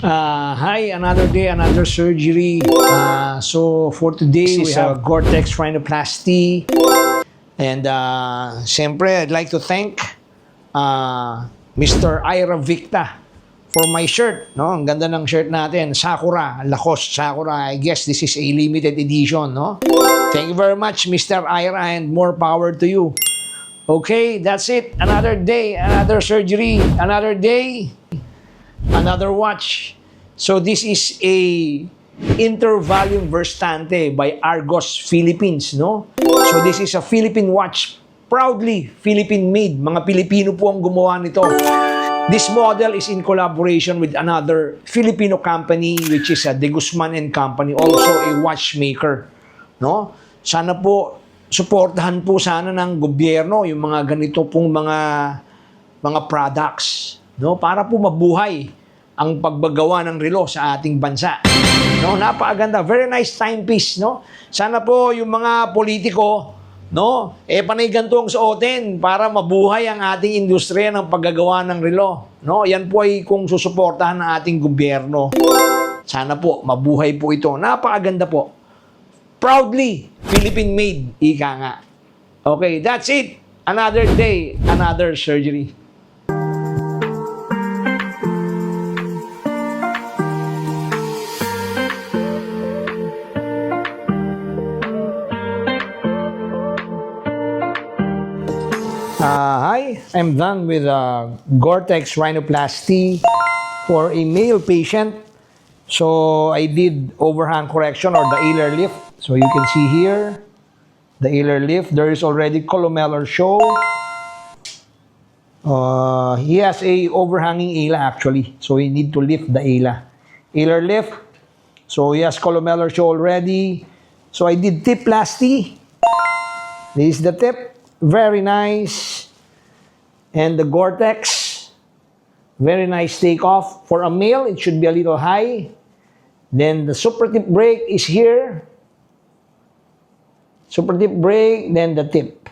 Hi, another day, another surgery. So for today, we have Gore-Tex Rhinoplasty. And siyempre, I'd like to thank Mr. Ira Victa for my shirt. No? Ang ganda ng shirt natin. Sakura, Lacoste Sakura. I guess this is a limited edition. No? Thank you very much, Mr. Ira, and more power to you. Okay, that's it. Another day, another surgery, another day, another watch. So this is a Intervalium Verstante by Argos Philippines, no? So this is a Philippine watch, proudly Philippine made. Mga Pilipino po ang gumawa nito. This model is in collaboration with another Filipino company which is De Guzman and Company, also a watchmaker, no? Sana po suportahan po sana ng gobyerno yung mga ganito pong mga products, no, para po mabuhay ang pagbagawa ng relo sa ating bansa. No, napakaganda, very nice timepiece, no. Sana po yung mga politiko, no, panay ganito ang suotin para mabuhay ang ating industriya ng paggagawa ng relo, no. Yan po ay kung susuportahan ng ating gobyerno. Sana po mabuhay po ito. Napakaganda po. Proudly Philippine made, ika nga. Okay, that's it. Another day, another surgery. Hi, I'm done with Gore-Tex Rhinoplasty for a male patient. So I did overhang correction or the alar lift. So you can see here, the alar lift. There is already columellar show. He has a overhanging ala actually. So we need to lift the ala. Alar lift. So he has columellar show already. So I did tip-plasty. This is the tip. Very nice. And the Gore-Tex. Very nice takeoff. For a male, it should be a little high. Then the super tip brake is here. Super tip brake, then the tip.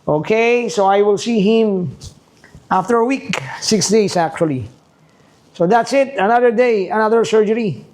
Okay, so I will see him after a week, 6 days actually. So that's it. Another day, another surgery.